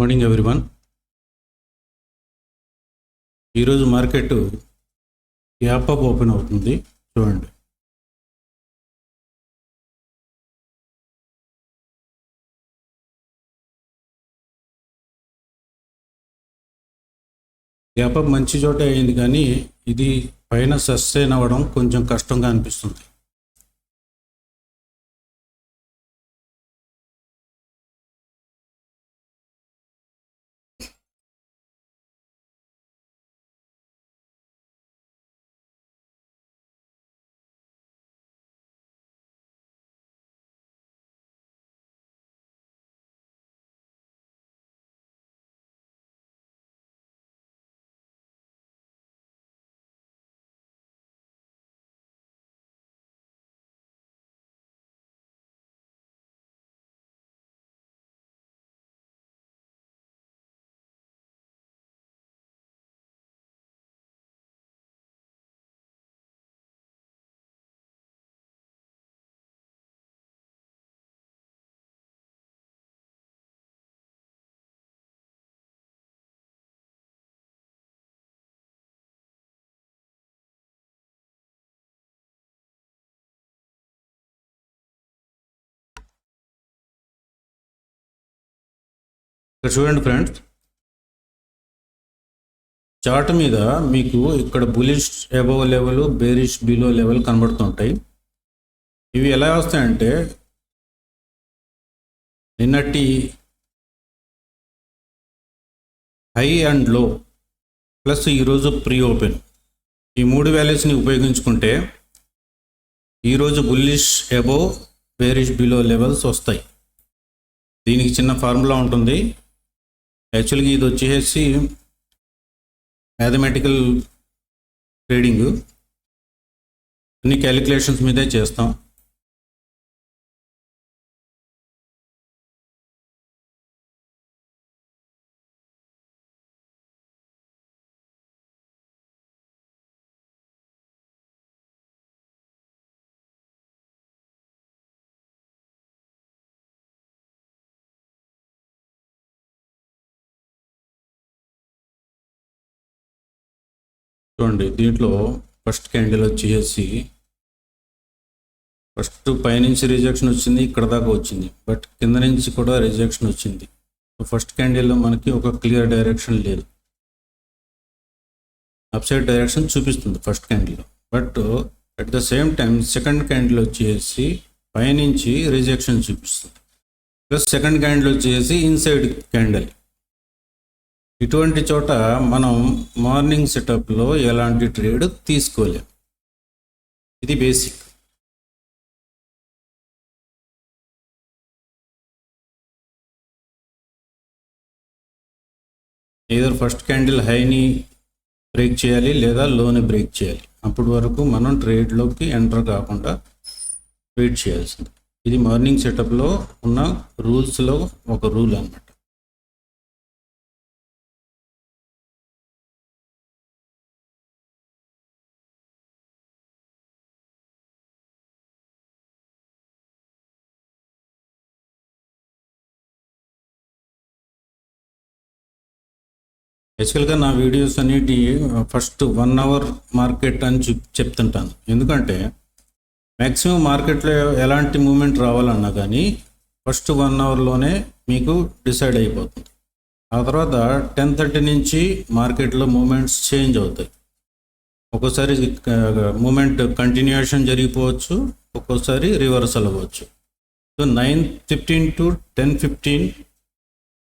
Morning everyone. ఈరోజు market gap up open అవుతుంది. చూడండి, గ్యాప్ అప్ మంచి చోట అయింది, కానీ ఇది పైన సస్టైన్ అవ్వడం కొంచెం కష్టంగా అనిపిస్తుంది. ఇక్కడ చూడండి ఫ్రెండ్స్, చార్ట్ మీద మీకు ఇక్కడ bullish above level, bearish below level కనబడుతుంటాయి. ఇవి ఎలా వస్తాయంటే నిన్నటి హై అండ్ లో ప్లస్ ఈరోజు ప్రీ ఓపెన్, ఈ మూడు వాల్యూస్ని ఉపయోగించుకుంటే ఈరోజు bullish above, bearish below levels వస్తాయి. దీనికి చిన్న ఫార్ములా ఉంటుంది. యాక్చువల్గా ఇది వచ్చేసి మ్యాథమెటికల్ ట్రేడింగ్, అన్ని క్యాలిక్యులేషన్స్ మీదే చేస్తాం. చూడండి, దీంట్లో ఫస్ట్ క్యాండిల్ వచ్చేసి ఫస్ట్ పైనుంచి రిజెక్షన్ వచ్చింది, ఇక్కడ దాకా వచ్చింది, బట్ కింద నుంచి కూడా రిజెక్షన్ వచ్చింది. ఫస్ట్ క్యాండిల్లో మనకి ఒక క్లియర్ డైరెక్షన్ లేదు, అప్ సైడ్ డైరెక్షన్ చూపిస్తుంది ఫస్ట్ క్యాండిల్లో. But at the same time second candle వచ్చేసి పైనుంచి రిజెక్షన్ చూపిస్తుంది, ప్లస్ సెకండ్ క్యాండిల్ వచ్చేసి ఇన్సైడ్ క్యాండిల్. ఇటువంటి చోట మనం మార్నింగ్ సెటప్లో ఎలాంటి ట్రేడ్ తీసుకోలేం. ఇది బేసిక్. ఏదర్ ఫస్ట్ క్యాండిల్ హైని బ్రేక్ చేయాలి లేదా లోని బ్రేక్ చేయాలి. అప్పటి వరకు మనం ట్రేడ్లోకి ఎంటర్ కాకుండా వెయిట్ చేయాల్సింది. ఇది మార్నింగ్ సెటప్లో ఉన్న రూల్స్లో ఒక రూల్ అన్నమాట. బేసికల్గా నా వీడియోస్ అన్నిటి ఫస్ట్ 1 అవర్ మార్కెట్ అని చెప్తుంటాను. ఎందుకంటే మ్యాక్సిమం మార్కెట్లో ఎలాంటి మూమెంట్ రావాలన్నా కానీ ఫస్ట్ 1 అవర్లోనే మీకు డిసైడ్ అయిపోతుంది. ఆ తర్వాత 10:30 నుంచి మార్కెట్లో మూమెంట్స్ చేంజ్ అవుతాయి. ఒక్కోసారి మూమెంట్ కంటిన్యూషన్ జరిగిపోవచ్చు, ఒక్కోసారి రివర్సల్ అవ్వచ్చు. సో 9:15 to 10:15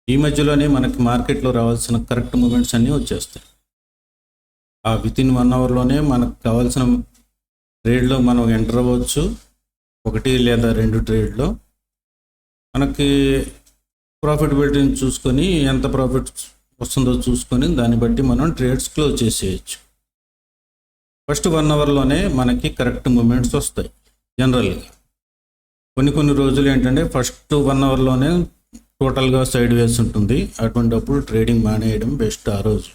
ఈ మధ్యలోనే మనకి మార్కెట్లో రావాల్సిన కరెక్ట్ మూమెంట్స్ అన్నీ వచ్చేస్తాయి. ఆ వితిన్ 1 అవర్లోనే మనకు కావాల్సిన ట్రేడ్లో మనం ఎంటర్ అవ్వచ్చు. 1 లేదా 2 ట్రేడ్లో మనకి ప్రాఫిటబిలిటీని చూసుకొని ఎంత ప్రాఫిట్ వస్తుందో చూసుకొని దాన్ని బట్టి మనం ట్రేడ్స్ క్లోజ్ చేసేయచ్చు. ఫస్ట్ 1 అవర్లోనే మనకి కరెక్ట్ మూమెంట్స్ వస్తాయి జనరల్గా. కొన్ని రోజులు ఏంటంటే ఫస్ట్ 1 అవర్లోనే టోటల్గా సైడ్ వేస్ ఉంటుంది. అటువంటిప్పుడు ట్రేడింగ్ మానేయడం బెస్ట్ ఆ రోజు.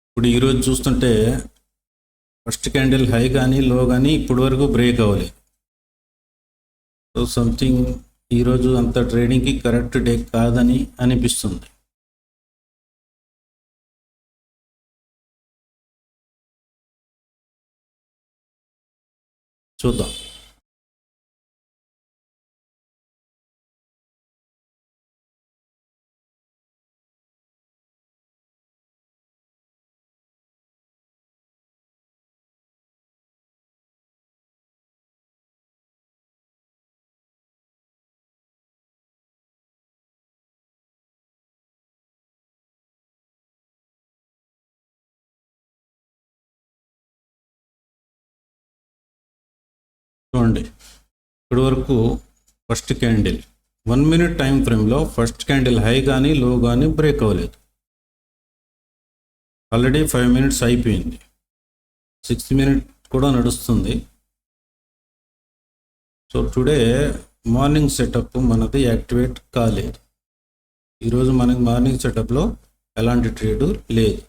ఇప్పుడు ఈరోజు చూస్తుంటే ఫస్ట్ క్యాండిల్ హై కానీ లో కానీ ఇప్పటి వరకు బ్రేక్ అవ్వలేదు. సో సంథింగ్ ఈరోజు అంత ట్రేడింగ్కి కరెక్ట్ డే కాదని అనిపిస్తుంది. చూద్దాం. చూడండి, ఇప్పటి వరకు ఫస్ట్ క్యాండిల్ 1 minute టైం ఫ్రేమ్లో ఫస్ట్ క్యాండిల్ హై కానీ లో కానీ బ్రేక్ అవ్వలేదు. ఆల్రెడీ 5 minutes అయిపోయింది, 6th minute కూడా నడుస్తుంది. సో టుడే మార్నింగ్ సెటప్ మనది యాక్టివేట్ కాలేదు. ఈరోజు మనకి మార్నింగ్ సెటప్లో ఎలాంటి ట్రేడు లేదు.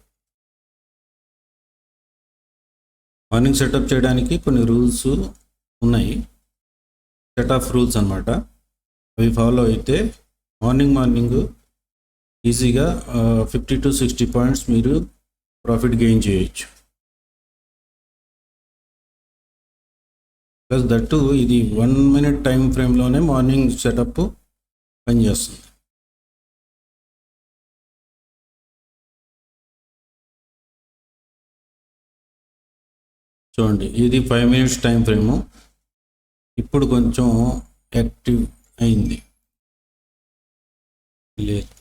మార్నింగ్ సెటప్ చేయడానికి కొన్ని రూల్స్ ఉన్నాయి, సెట్ ఆఫ్ రూల్స్ అన్నమాట. అవి ఫాలో అయితే మార్నింగ్ ఈజీగా 50 to 60 పాయింట్స్ మీరు ప్రాఫిట్ గెయిన్ చేయొచ్చు. ప్లస్ దట్టు ఇది 1 minute టైం ఫ్రేమ్లోనే మార్నింగ్ సెటప్ పనిచేస్తుంది. చూడండి, ఇది 5 minutes టైం ఫ్రేము. ఇప్పుడు కొంచెం యాక్టివ్ అయింది. లేదు,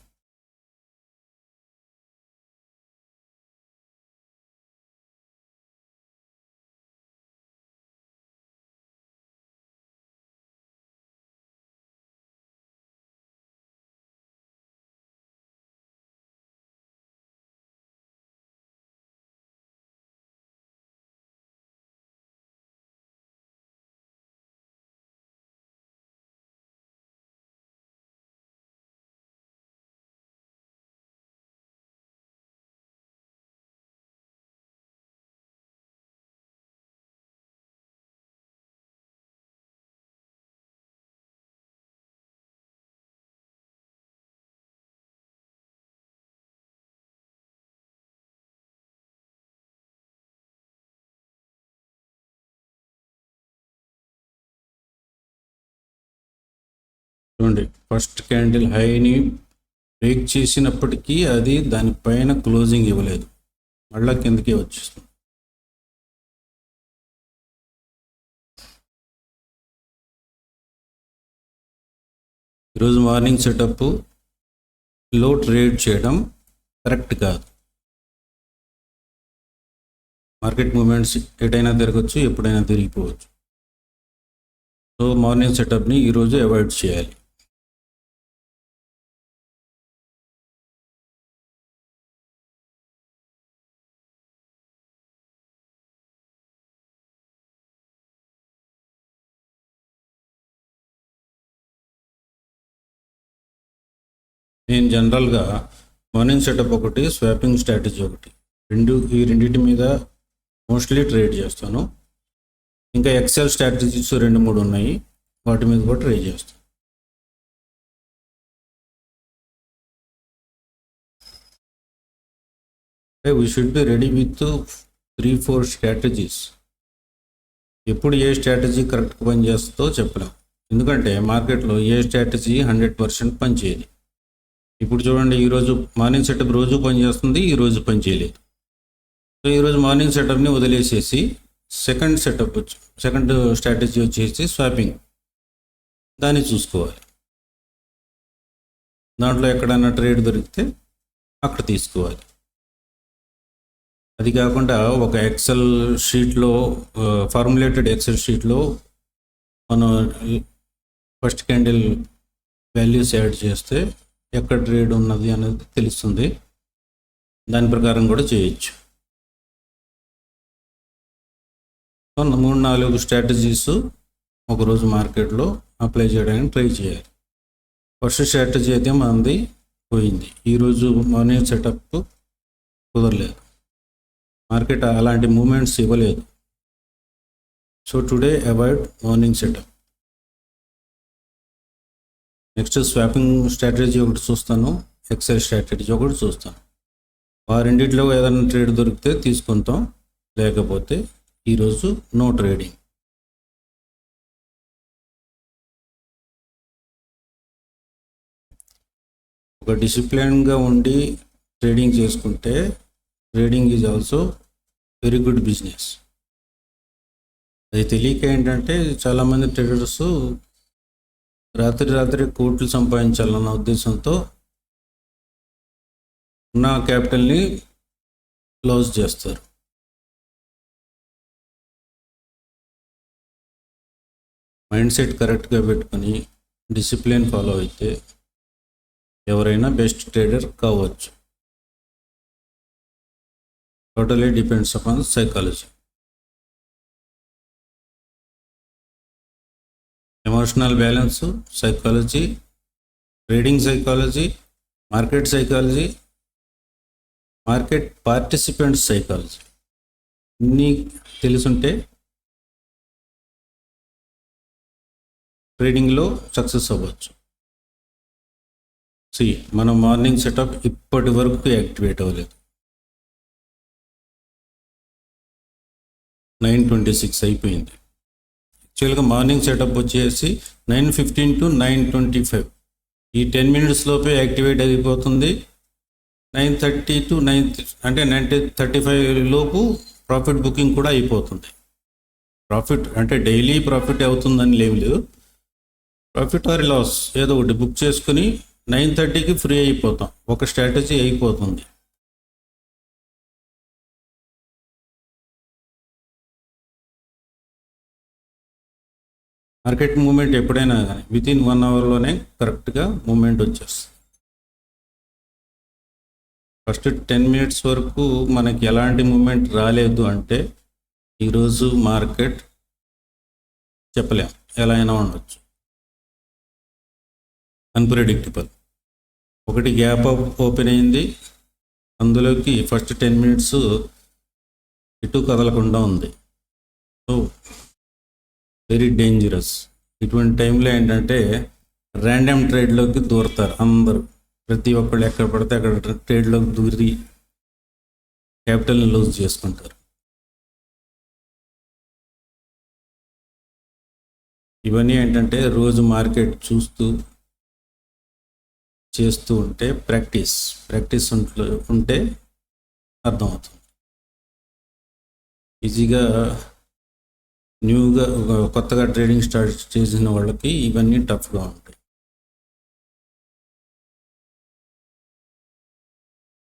చూడండి, ఫస్ట్ క్యాండిల్ హైని బ్రేక్ చేసినప్పటికీ అది దానిపైన క్లోజింగ్ ఇవ్వలేదు, మళ్ళీ కిందకే వచ్చేస్తుంది. ఈరోజు మార్నింగ్ సెటప్ లో ట్రేడ్ చేయడం కరెక్ట్ కాదు. మార్కెట్ మూమెంట్స్ ఎటైనా తిరగచ్చు, ఎప్పుడైనా తిరిగిపోవచ్చు. సో మార్నింగ్ సెటప్ని ఈరోజు అవాయిడ్ చేయాలి. నేను జనరల్గా మార్నింగ్ సెటప్ ఒకటి, స్వాపింగ్ స్ట్రాటజీ ఒకటి, ఈ రెండింటి మీద మోస్ట్లీ ట్రేడ్ చేస్తాను. ఇంకా ఎక్సెల్ స్ట్రాటజీస్ 2-3 ఉన్నాయి, వాటి మీద కూడా ట్రేడ్ చేస్తాను. We should be ready with 3-4 strategies. ఎప్పుడు ఏ స్ట్రాటజీ కరెక్ట్గా పనిచేస్తుందో చెప్పలేం, ఎందుకంటే మార్కెట్లో ఏ స్ట్రాటజీ 100% పనిచేయదు. ఇప్పుడు చూడండి, ఈరోజు మార్నింగ్ సెటప్ రోజు పనిచేస్తుంది, ఈరోజు పని చేయలేదు. సో ఈరోజు మార్నింగ్ సెటప్ని వదిలేసేసి సెకండ్ స్ట్రాటజీ వచ్చేసి స్వాపింగ్, దాన్ని చూసుకోవాలి. దాంట్లో ఎక్కడైనా ట్రేడ్ దొరికితే అక్కడ తీసుకోవాలి. అది కాకుండా ఒక ఎక్సెల్ షీట్లో, ఫార్ములేటెడ్ ఎక్సెల్ షీట్లో మనం ఫస్ట్ క్యాండిల్ వాల్యూస్ యాడ్ చేస్తే ఎక్కడ ట్రేడ్ ఉన్నది అనేది తెలుస్తుంది, దాని ప్రకారం కూడా చేయొచ్చు. 3-4 స్ట్రాటజీస్ ఒకరోజు మార్కెట్లో అప్లై చేయడానికి ట్రై చేయాలి. ఫస్ట్ స్ట్రాటజీ అయితే మనది పోయింది, ఈరోజు మార్నింగ్ సెటప్ కుదరలేదు, మార్కెట్ అలాంటి మూమెంట్స్ ఇవ్వలేదు. So today avoid morning setup. Next swapping strategy ఒకటి చూస్తాను, ఎక్సెల్ స్ట్రాటజీ ఒకటి చూస్తాను. ఆ రెండిట్లో ఏదైనా ట్రేడ్ దొరికితే తీసుకుంటాం, లేకపోతే ఈరోజు నో ట్రేడింగ్. ఒక డిసిప్లిన్గా ఉండి ట్రేడింగ్ చేసుకుంటే trading is also very good business. అది తెలియక ఏంటంటే చాలామంది ట్రేడర్స్ రాత్రి కోట్లు సంపాదించాలన్న ఉద్దేశంతో ఉన్న క్యాపిటల్ని క్లోజ్ చేస్తారు. మైండ్ సెట్ కరెక్ట్గా పెట్టుకొని డిసిప్లిన్ ఫాలో అయితే ఎవరైనా బెస్ట్ ట్రేడర్ కావచ్చు. Totally depends upon psychology. Emotional balance, psychology, trading psychology, market psychology, market participant psychology ఇన్ని తెలుసుంటే ట్రేడింగ్లో సక్సెస్ అవ్వచ్చు. మన మార్నింగ్ సెటప్ ఇప్పటి వరకు యాక్టివేట్ అవ్వలేదు. 9:26 అయిపోయింది. యాక్చువల్గా మార్నింగ్ సెటప్ వచ్చేసి 9:15 to 9:25, ఈ 10 minutes లోపే యాక్టివేట్ అయిపోతుంది. 9:30 to 9:35 లోపు ప్రాఫిట్ బుకింగ్ కూడా అయిపోతుంది. ప్రాఫిట్ అంటే డైలీ ప్రాఫిట్ అవుతుందని లేదు, ప్రాఫిట్ ఆర్ లాస్ ఏదో ఒకటి బుక్ చేసుకుని 9:30కి ఫ్రీ అయిపోతాం. ఒక స్ట్రాటజీ అయిపోతుంది. మార్కెట్ మూమెంట్ ఎప్పుడైనా కానీ వితిన్ 1 hourలోనే కరెక్ట్గా మూమెంట్ వచ్చేస్తుంది. ఫస్ట్ 10 minutes వరకు మనకి ఎలాంటి మూమెంట్ రాలేదు అంటే ఈరోజు మార్కెట్ చెప్పలేం, ఎలా అయినా ఉండొచ్చు. అన్ప్రెడిక్టబుల్. ఒకటి గ్యాప్ ఓపెన్ అయింది, అందులోకి ఫస్ట్ 10 minutes ఇటు కదలకుండా ఉంది. So very dangerous. ఇటువంటి టైంలో ఏంటంటే ర్యాండమ్ ట్రేడ్లోకి దూరతారు అందరూ. ప్రతి ఒక్కళ్ళు ఎక్కడ పడితే అక్కడ ట్రేడ్లోకి దూరి క్యాపిటల్ని లూజ్ చేసుకుంటారు. ఇవన్నీ ఏంటంటే రోజు మార్కెట్ చూస్తూ చేస్తూ ఉంటే ప్రాక్టీస్ ఉంటే అర్థమవుతుంది. ఈజీగా న్యూగా కొత్తగా ట్రేడింగ్ స్టార్ట్ చేసిన వాళ్ళకి ఇవన్నీ టఫ్గా ఉంటాయి.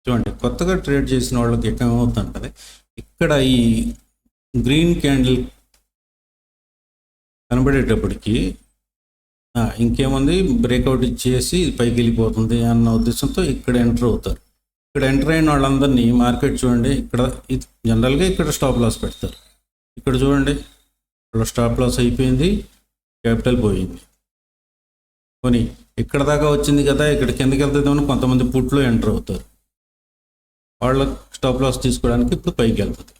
చూడండి, కొత్తగా ట్రేడ్ చేసిన వాళ్ళకి ఏమవుతుంటుంది, ఇక్కడ ఈ గ్రీన్ క్యాండిల్ కనబడేటప్పటికి ఇంకేముంది, బ్రేక్అవుట్ ఇచ్చేసి పైకి వెళ్ళిపోతుంది అన్న ఉద్దేశంతో ఇక్కడ ఎంటర్ అవుతారు. ఇక్కడ ఎంటర్ అయిన వాళ్ళందరినీ మార్కెట్ చూడండి, ఇక్కడ జనరల్గా ఇక్కడ స్టాప్ లాస్ పెడతారు. ఇక్కడ చూడండి, ఇక్కడ స్టాప్ లాస్ అయిపోయింది, క్యాపిటల్ పోయింది. కొని ఇక్కడ దాకా వచ్చింది కదా, ఇక్కడ కిందకి వెళ్తుందేమో కొంతమంది పుట్లో ఎంటర్ అవుతారు. వాళ్ళ స్టాప్ లాస్ తీసుకోవడానికి ఇప్పుడు పైకి వెళ్తుంది.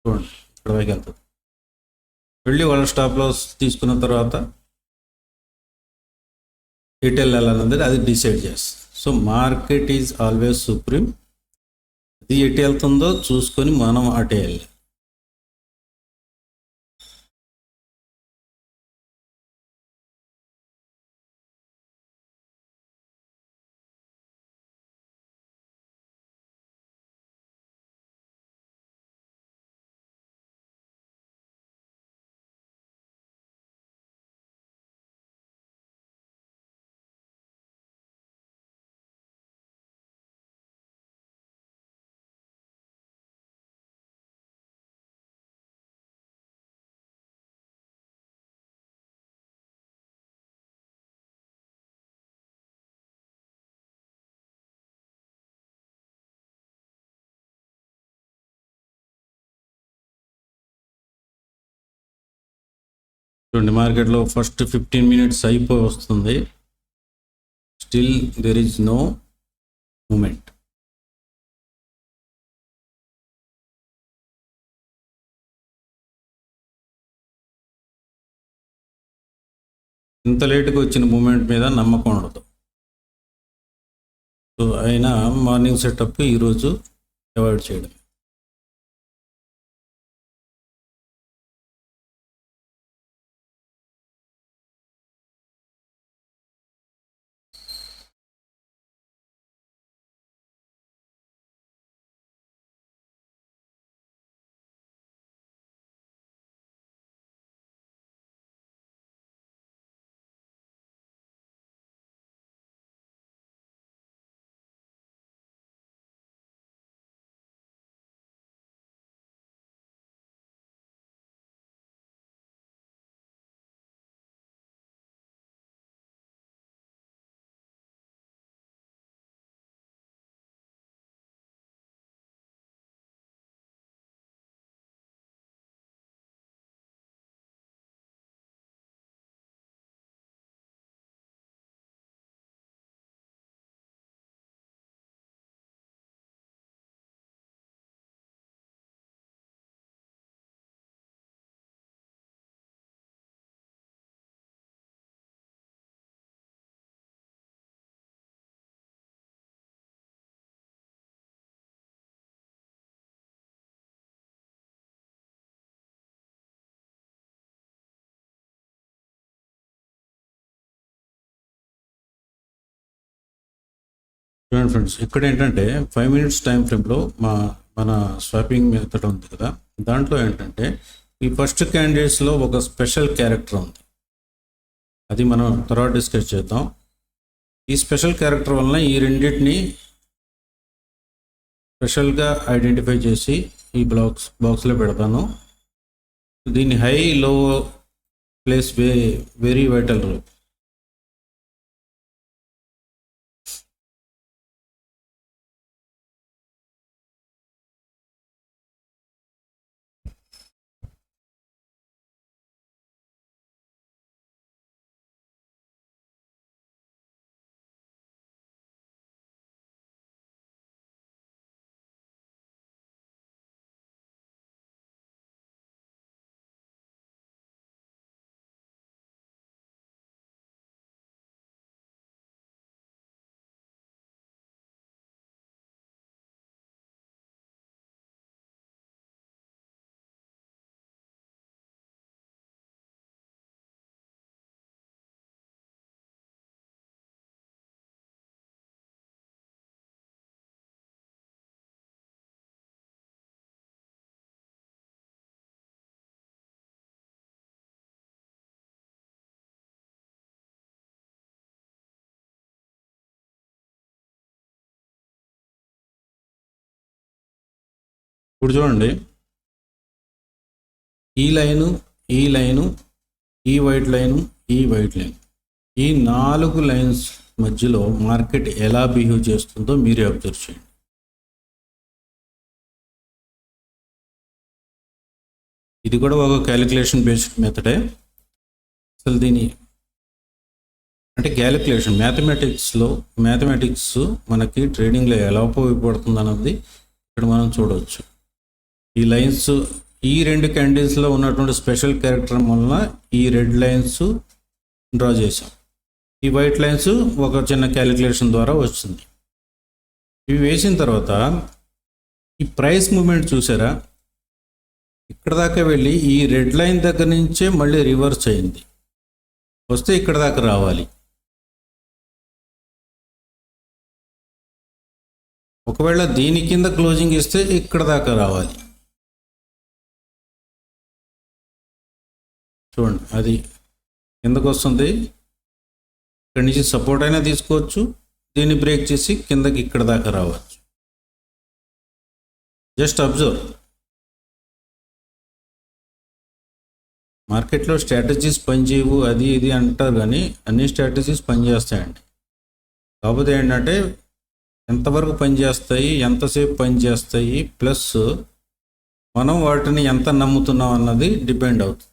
చూడండి, ఇక్కడ పైకి వెళ్తుంది, వెళ్ళి వాళ్ళ స్టాప్ లాస్ తీసుకున్న తర్వాత ఎటు వెళ్ళాలన్నది అది డిసైడ్ చేస్తుంది. So market is always supreme. అది ఎటు వెళ్తుందో చూసుకొని మనం అటే వెళ్ళాలి. చూడండి, మార్కెట్లో ఫస్ట్ 15 minutes అయిపోయి వస్తుంది, still there is no moment. ఇంత లేట్గా వచ్చిన మూమెంట్ మీద నమ్మకం ఉండదు. సో అయినా మార్నింగ్ సెటప్ ఈరోజు అవాయిడ్ చేయడం. చూడండి ఫ్రెండ్స్, ఇక్కడ ఏంటంటే 5 minutes టైం ఫ్రేమ్లో మన స్వాపింగ్ మెథడ్ ఉంది కదా, దాంట్లో ఏంటంటే ఈ ఫస్ట్ క్యాండిడేట్స్లో ఒక స్పెషల్ క్యారెక్టర్ ఉంది. అది మనం తర్వాత డిస్కస్ చేద్దాం. ఈ స్పెషల్ క్యారెక్టర్ వలన ఈ రెండింటిని స్పెషల్గా ఐడెంటిఫై చేసి ఈ బాక్స్లో పెడతాను. దీన్ని హై లో ప్లేస్ వెరీ వైటల్ రోల్. ఇప్పుడు చూడండి, ఈ లైను, ఈ లైను, ఈ వైట్ లైను, ఈ వైట్ లైన్, ఈ 4 లైన్స్ మధ్యలో మార్కెట్ ఎలా బిహేవ్ చేస్తుందో మీరే అబ్జర్వ్ చేయండి. ఇది కూడా ఒక క్యాలిక్యులేషన్ బేస్డ్ మెథడే. అసలు దీని అంటే క్యాలిక్యులేషన్ మ్యాథమెటిక్స్ మనకి ట్రేడింగ్లో ఎలా ఉపయోగపడుతుంది అన్నది ఇక్కడ మనం చూడవచ్చు. ఈ లైన్స్, ఈ 2 క్యాండిల్స్లో ఉన్నటువంటి స్పెషల్ క్యారెక్టర్ వలన ఈ రెడ్ లైన్స్ డ్రా చేసాం. ఈ వైట్ లైన్స్ ఒక చిన్న క్యాలిక్యులేషన్ ద్వారా వస్తుంది. ఇవి వేసిన తర్వాత ఈ ప్రైస్ మూమెంట్ చూసారా, ఇక్కడ దాకా వెళ్ళి ఈ రెడ్ లైన్ దగ్గర నుంచే మళ్ళీ రివర్స్ అయింది. వస్తే ఇక్కడ దాకా రావాలి. ఒకవేళ దీని కింద క్లోజింగ్ ఇస్తే ఇక్కడ దాకా రావాలి. చూడండి, అది కిందకు వస్తుంది. ఇక్కడి నుంచి సపోర్ట్ అయినా తీసుకోవచ్చు, దీన్ని బ్రేక్ చేసి కిందకి ఇక్కడ దాకా రావచ్చు. Just observe. మార్కెట్లో స్ట్రాటజీస్ పనిచేయవు అది ఇది అంటారు, కానీ అన్ని స్ట్రాటజీస్ పనిచేస్తాయండి. కాకపోతే ఏంటంటే ఎంతవరకు పనిచేస్తాయి, ఎంతసేపు పనిచేస్తాయి, ప్లస్ మనం వాటిని ఎంత నమ్ముతున్నాం అన్నది డిపెండ్ అవుతుంది.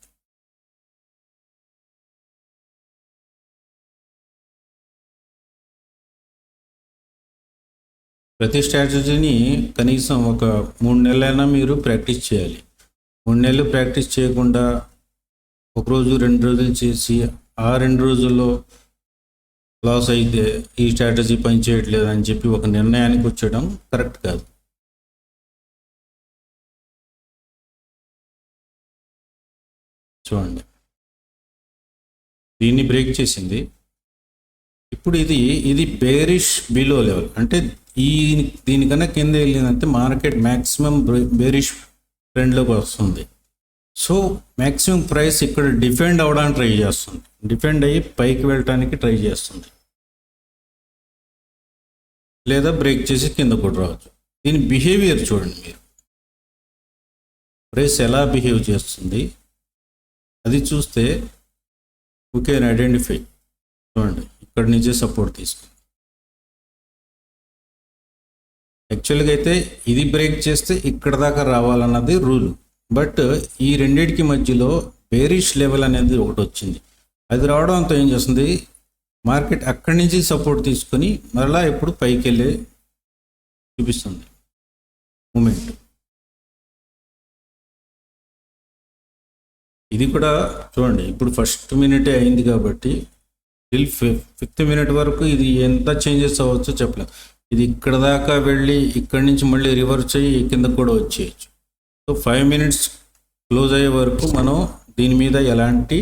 ప్రతి స్ట్రాటజీని కనీసం ఒక 3 నెలలైనా మీరు ప్రాక్టీస్ చేయాలి. 3 నెలలు ప్రాక్టీస్ చేయకుండా 1 రోజు 2 రోజులు చేసి ఆ 2 రోజుల్లో లాస్ అయితే ఈ స్ట్రాటజీ పని చేయట్లేదు అని చెప్పి ఒక నిర్ణయానికి వచ్చేయడం కరెక్ట్ కాదు. చూడండి, దీన్ని బ్రేక్ చేసింది. ఇప్పుడు ఇది బేరిష్ బిలో లెవెల్, అంటే ఈ దీనికన్నా కింద వెళ్ళిందంటే మార్కెట్ మ్యాక్సిమం బేరిష్ ట్రెండ్లోకి వస్తుంది. సో మ్యాక్సిమం ప్రైస్ ఇక్కడ డిఫెండ్ అవ్వడానికి ట్రై చేస్తుంది, డిఫెండ్ అయ్యి పైకి వెళ్ళటానికి ట్రై చేస్తుంది, లేదా బ్రేక్ చేసి కింద కూడా రావచ్చు. దీని బిహేవియర్ చూడండి మీరు, ప్రైస్ ఎలా బిహేవ్ చేస్తుంది అది చూస్తే వీ కెన్ ఐడెంటిఫై. చూడండి, ఇక్కడ నుంచే సపోర్ట్ తీసుకుంది. యాక్చువల్గా అయితే ఇది బ్రేక్ చేస్తే ఇక్కడ దాకా రావాలన్నది రూల్, బట్ ఈ రెండింటికి మధ్యలో బేరిష్ లెవెల్ అనేది ఒకటి వచ్చింది. అది రావడంతో ఏం చేస్తుంది, మార్కెట్ అక్కడి నుంచి సపోర్ట్ తీసుకొని మరలా ఇప్పుడు పైకి వెళ్ళే చూపిస్తుంది మూమెంట్. ఇది కూడా చూడండి, ఇప్పుడు ఫస్ట్ మినిటే అయింది కాబట్టి టిల్ 5th మినిట్ వరకు ఇది ఎంత చేంజెస్ అవ్వచ్చో చెప్పలేము. ఇది ఇక్కడ దాకా వెళ్ళి ఇక్కడి నుంచి మళ్ళీ రివర్స్ అయ్యి కింద కూడా వచ్చేయచ్చు. సో 5 minutes క్లోజ్ అయ్యే వరకు మనం దీని మీద ఎలాంటి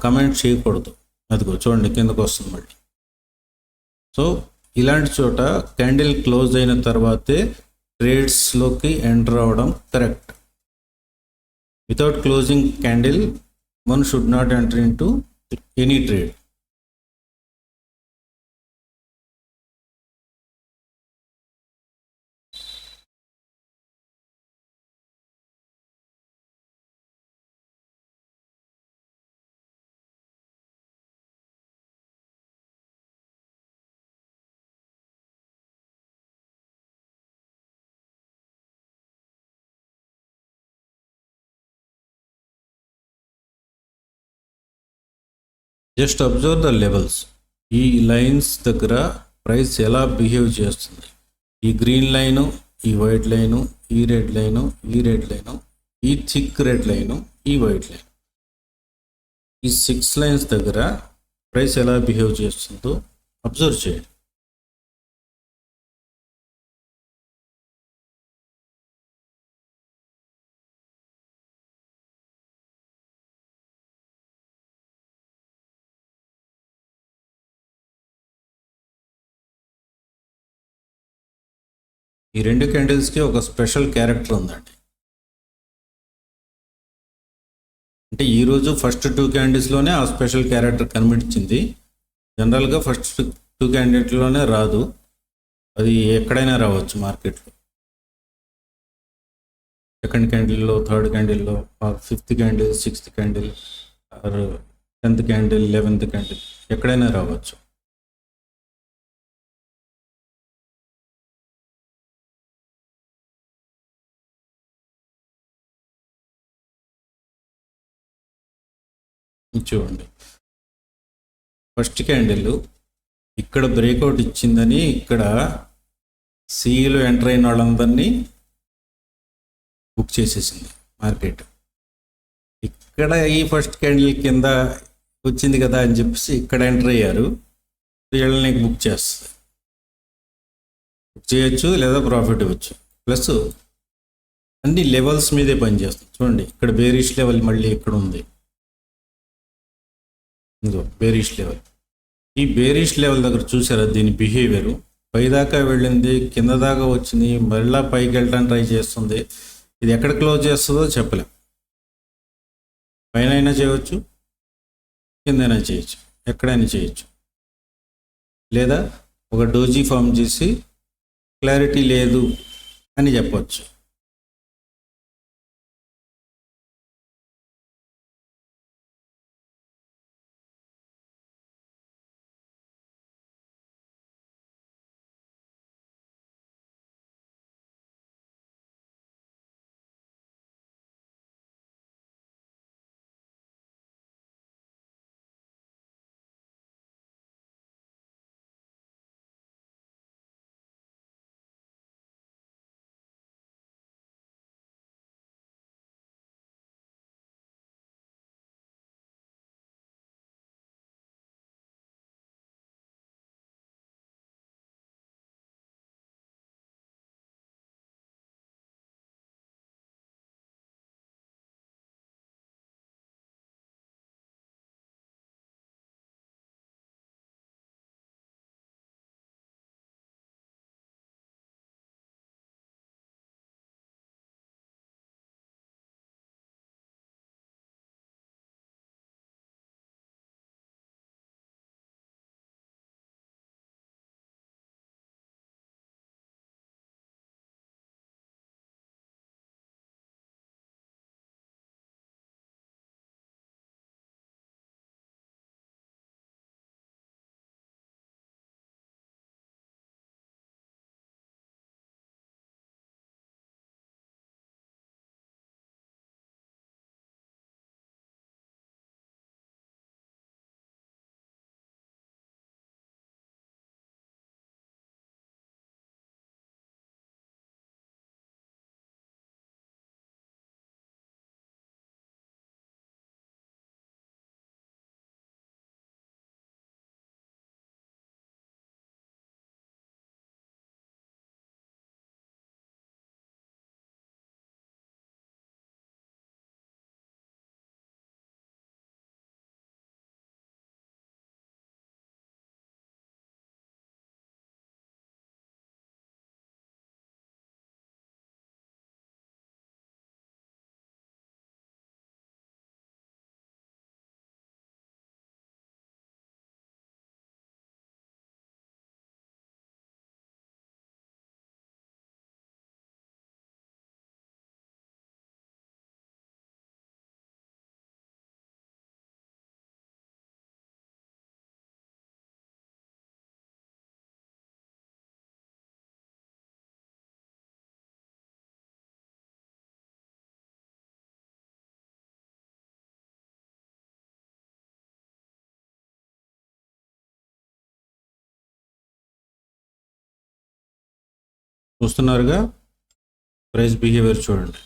కమెంట్ చేయకూడదు. అదిగో చూడండి, కిందకు వస్తుంది మళ్ళీ. సో ఇలాంటి చోట క్యాండిల్ క్లోజ్ అయిన తర్వాతే ట్రేడ్స్లోకి ఎంటర్ అవ్వడం correct. Without closing candle one should not enter in to any trade. Just observe the levels. ఈ లైన్స్ దగ్గర ప్రైస్ ఎలా బిహేవ్ చేస్తుంది. ఈ గ్రీన్ లైను, ఈ వైట్ లైను, ఈ రెడ్ లైను, ఈ రెడ్ లైను, ఈ థిక్ రెడ్ లైను, ఈ వైట్ లైన్, ఈ 6 లైన్స్ దగ్గర ప్రైస్ ఎలా బిహేవ్ చేస్తుందో అబ్జర్వ్ చేయండి. ఈ 2 క్యాండిల్స్కి ఒక స్పెషల్ క్యారెక్టర్ ఉందండి. అంటే ఈరోజు ఫస్ట్ 2 క్యాండిల్స్లోనే ఆ స్పెషల్ క్యారెక్టర్ కనిపించింది. జనరల్గా ఫస్ట్ 2 క్యాండిల్స్లోనే రాదు, అది ఎక్కడైనా రావచ్చు మార్కెట్లో. సెకండ్ క్యాండిల్లో, థర్డ్ క్యాండిల్లో, 5th candle, 6th candle, 10th candle, 11th candle, ఎక్కడైనా రావచ్చు. చూడండి, ఫస్ట్ క్యాండిల్ ఇక్కడ బ్రేక్అవుట్ ఇచ్చిందని ఇక్కడ సిఈలో ఎంటర్ అయిన వాళ్ళందరినీ బుక్ చేసేసింది మార్కెట్. ఇక్కడ ఈ ఫస్ట్ క్యాండిల్ కింద వచ్చింది కదా అని చెప్పేసి ఇక్కడ ఎంటర్ అయ్యారు, వీళ్ళని బుక్ చేస్తుంది. బుక్ చేయొచ్చు లేదా ప్రాఫిట్ ఇవ్వచ్చు. ప్లస్ అన్ని లెవెల్స్ మీదే పనిచేస్తుంది. చూడండి, ఇక్కడ బేరిష్ లెవెల్ మళ్ళీ ఇక్కడ ఉంది, ఇంకో బేరిష్ లెవెల్. ఈ బేరిష్ లెవెల్ దగ్గర చూసారా దీని బిహేవియర్, పైదాకా వెళ్ళింది, కింద దాకా వచ్చింది, మళ్ళీ పైకి వెళ్ళడానికి ట్రై చేస్తుంది. ఇది ఎక్కడ క్లోజ్ చేస్తుందో చెప్పలేం. పైన అయినా చేయవచ్చు, కిందైనా చేయొచ్చు, ఎక్కడైనా చేయొచ్చు, లేదా ఒక డోజీ ఫామ్ చేసి క్లారిటీ లేదు అని చెప్పవచ్చు. చూస్తున్నారుగా, ప్రైస్ బిహేవియర్ చూడండి.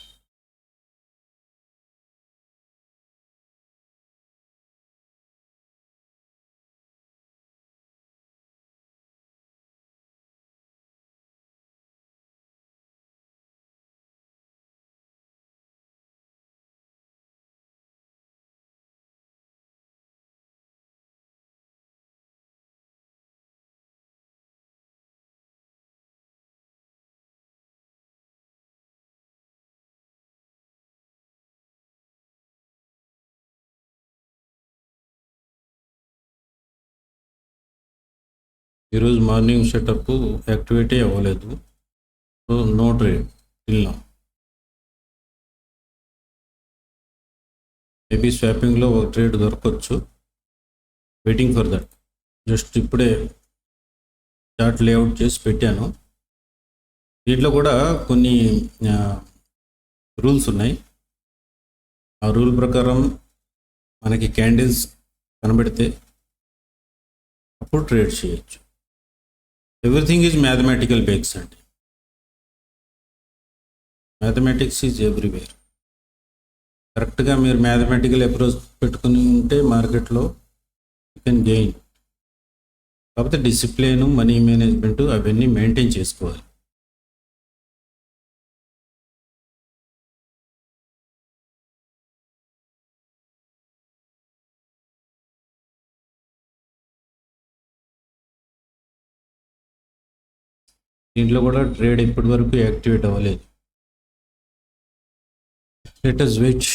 ఈరోజు మార్నింగ్ సెటప్ యాక్టివేటే అవ్వలేదు, so no trade till now. Maybe స్వాపింగ్లో ఒక ట్రేడ్ దొరకవచ్చు, వెయిటింగ్ ఫర్ దట్. జస్ట్ ఇప్పుడే చార్ట్ లేఅవుట్ చేసి పెట్టాను. దీంట్లో కూడా కొన్ని రూల్స్ ఉన్నాయి. ఆ రూల్ ప్రకారం మనకి క్యాండిల్స్ కనబడితే అప్పుడు ట్రేడ్ చేయొచ్చు. ఎవ్రీథింగ్ ఈజ్ మ్యాథమెటికల్ బేక్స్ అండి. Mathematics is everywhere. కరెక్ట్గా మీరు మ్యాథమెటికల్ అప్రోచ్ పెట్టుకుని ఉంటే మార్కెట్లో యూ కెన్ గెయిన్. కాకపోతే డిసిప్లిన్, మనీ మేనేజ్మెంట్ అవన్నీ మెయింటైన్ చేసుకోవాలి. దీంట్లో కూడా ట్రేడ్ ఇప్పటి వరకు యాక్టివేట్ అవ్వలేదు. Let us wait.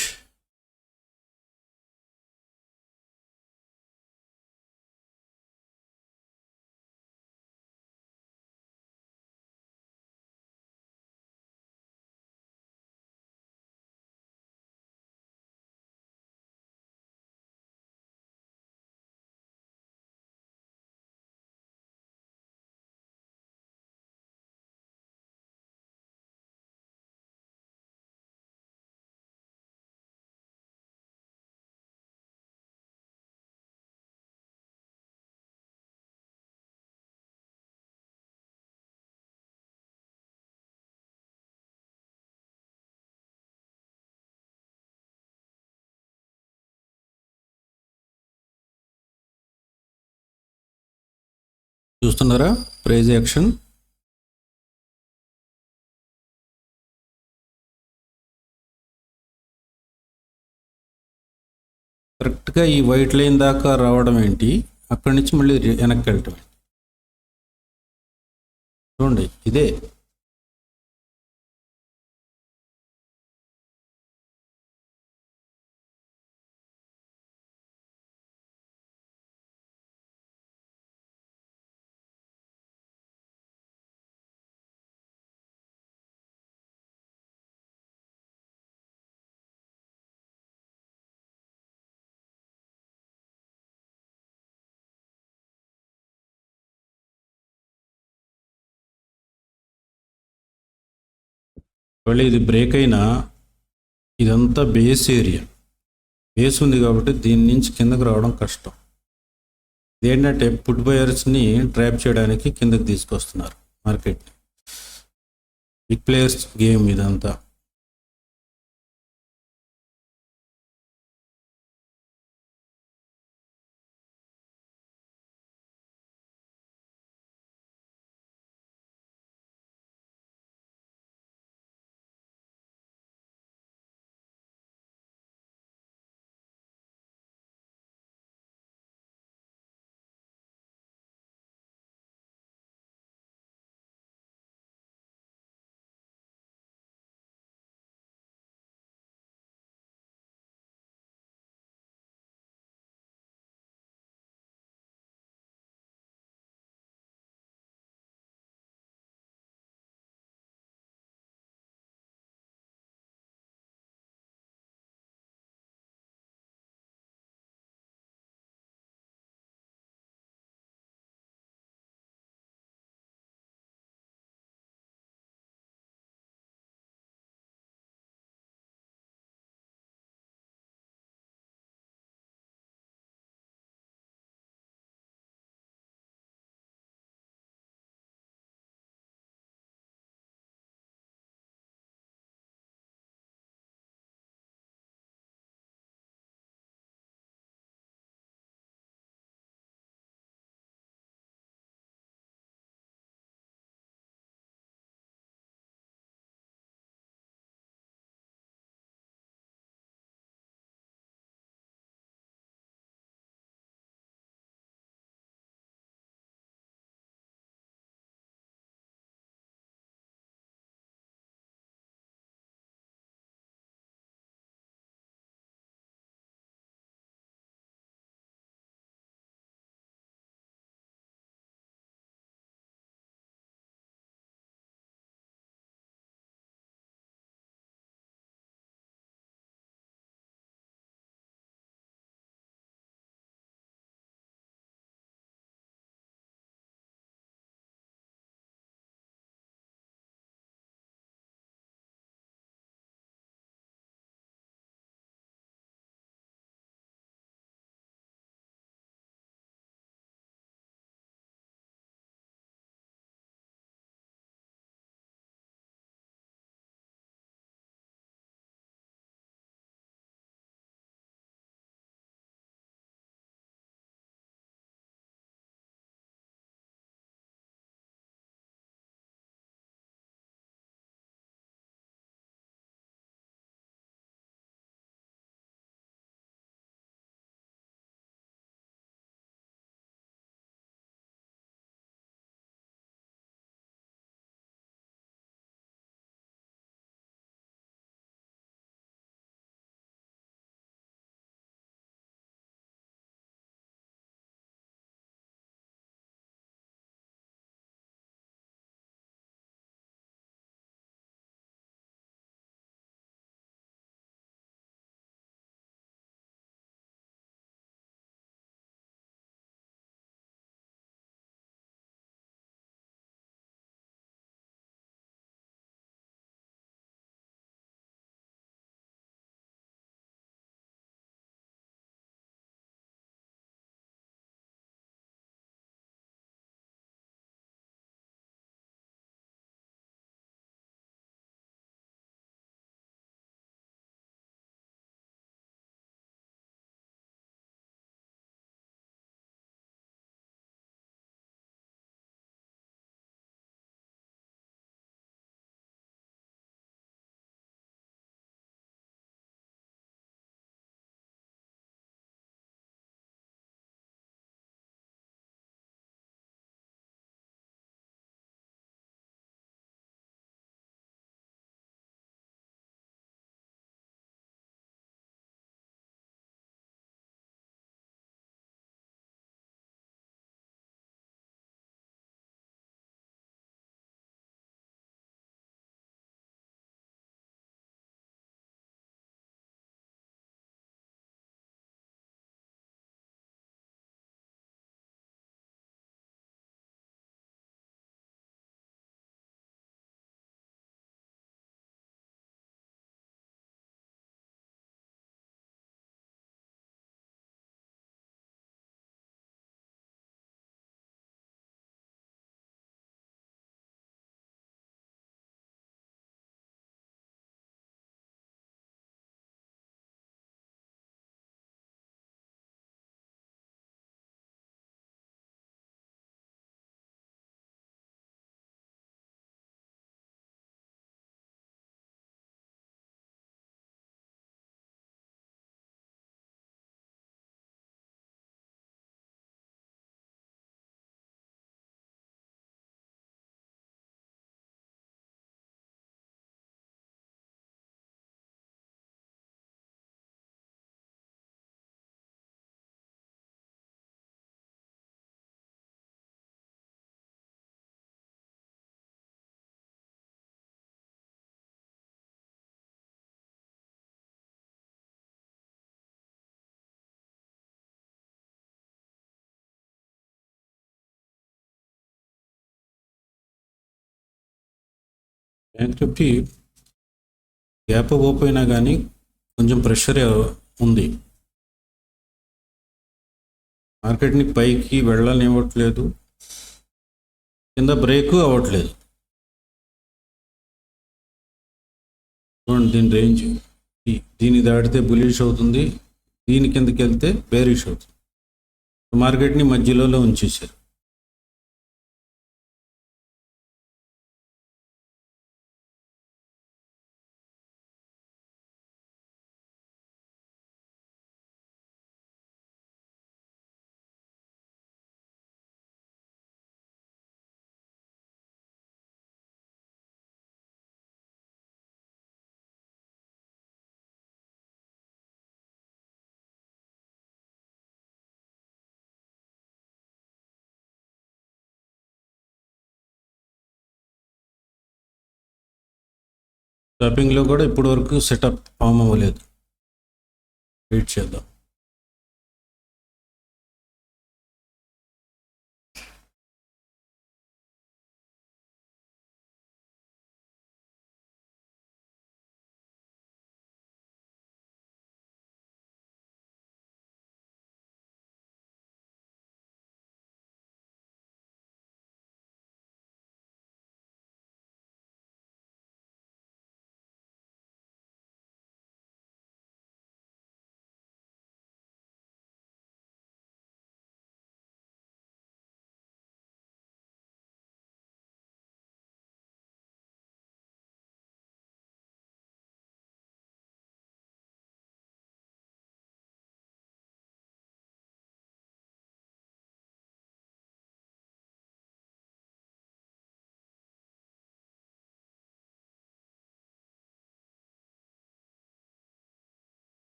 చూస్తున్నారా ప్రైజ్ యాక్షన్? కరెక్ట్గా ఈ వైట్ లైన్ దాకా రావడం ఏంటి, అక్కడి నుంచి మళ్ళీ వెనక్కి వెళ్ళటం ఏంటి? చూడండి, ఇదే మళ్ళీ ఇది బ్రేక్ అయినా ఇదంతా బేస్ ఏరియా. బేస్ ఉంది కాబట్టి దీని నుంచి కిందకు రావడం కష్టం. ఇదేంటంటే పుట్ బయర్స్ని ట్రాప్ చేయడానికి కిందకి తీసుకొస్తున్నారు మార్కెట్ని. బిగ్ ప్లేయర్స్ గేమ్ ఇదంతా. బ్యాంక్రప్సీ గ్యాప్ అవ్వకపోయినా కానీ కొంచెం ప్రెషర్ ఉంది. మార్కెట్ని పైకి వెళ్ళనివ్వట్లేదు, కింద బ్రేక్ అవ్వట్లేదు. చూడండి దీని రేంజ్, దీన్ని దాటితే బులిష్ అవుతుంది, దీని కిందకి వెళ్తే బేరిష్ అవుతుంది. మార్కెట్ని మధ్యలో ఉంచేశారు. స్వాపింగ్లో కూడా ఇప్పటి వరకు సెటప్ ఫామ్ అవ్వలేదు, వెయిట్ చేద్దాం.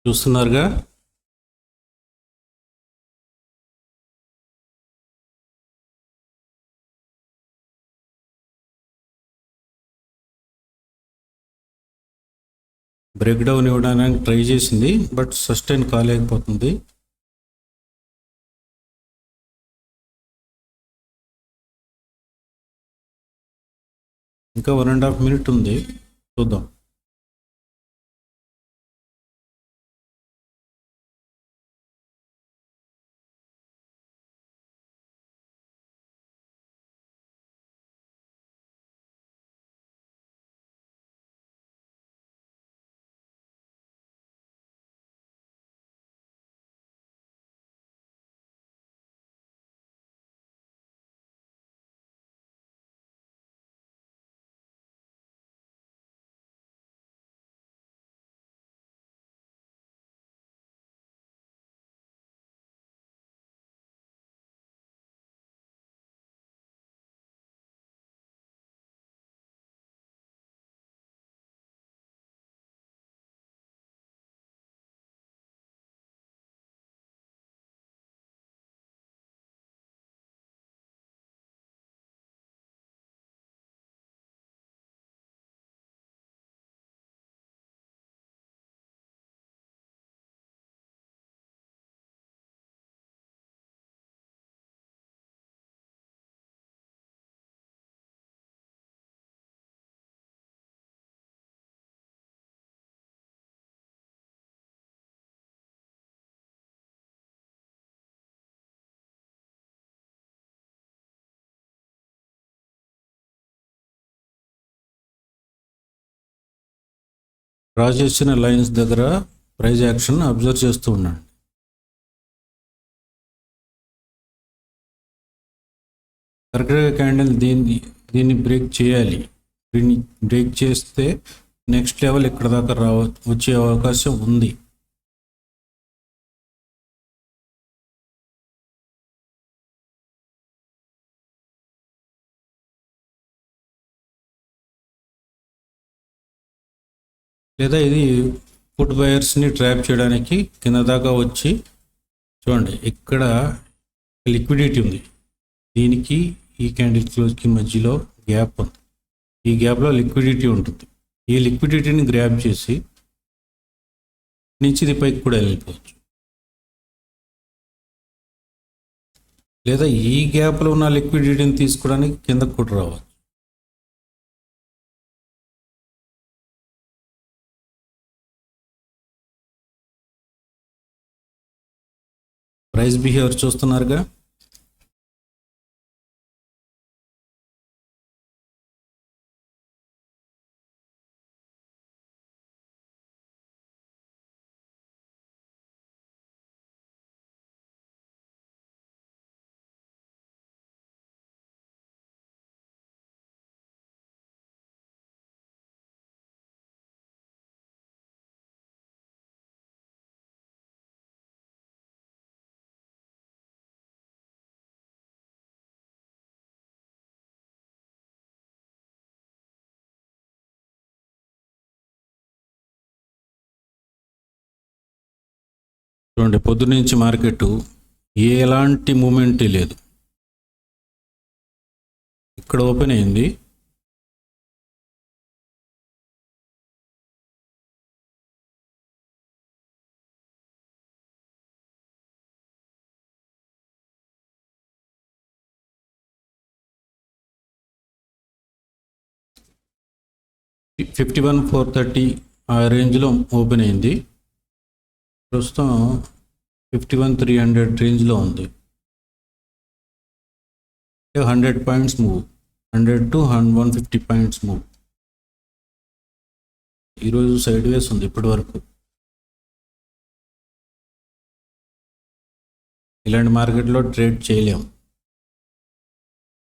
చూస్తున్నారుగా. బ్రేక్ డౌన్ ఇవ్వడానికి ట్రై చేసింది, బట్ సస్టైన్ కాలేకపోతుంది. ఇంకా 1.5 minute ఉంది, చూద్దాం. డ్రా చేసిన లైన్స్ దగ్గర ప్రైస్ యాక్షన్ అబ్జర్వ్ చేస్తూ ఉన్నాను. కరెక్ట్గా క్యాండిల్ దీన్ని బ్రేక్ చేయాలి. దీన్ని బ్రేక్ చేస్తే నెక్స్ట్ లెవెల్ ఇక్కడ దాకా వచ్చే అవకాశం ఉంది. లేదా ఇది పుట్ బయర్స్ని ట్రాప్ చేయడానికి కింద దాకా వచ్చి చూడండి, ఇక్కడ లిక్విడిటీ ఉంది. దీనికి ఈ క్యాండిల్ క్లోజ్కి మధ్యలో గ్యాప్ ఉంది. ఈ గ్యాప్లో లిక్విడిటీ ఉంటుంది. ఈ లిక్విడిటీని గ్రాబ్ చేసి నుంచి ఇది పైకి కూడా వెళ్ళిపోవచ్చు. లేదా ఈ గ్యాప్లో ఉన్న లిక్విడిటీని తీసుకోవడానికి కిందకు కూడా రావచ్చు. ప్రైస్ బిహేవియర్ చూస్తున్నారుగా. చూడండి, పొద్దునుంచి మార్కెట్ ఎలాంటి మూమెంట్ లేదు. ఇక్కడ ఓపెన్ అయింది, $51,430 ఆ రేంజ్లో ఓపెన్ అయింది. ప్రస్తుతం 51,300 రేంజ్లో ఉంది. 100 points move, 100 to 150 points move. ఈరోజు సైడ్ వేస్ ఉంది ఇప్పటి వరకు. ఇలాంటి మార్కెట్లో ట్రేడ్ చేయలేము,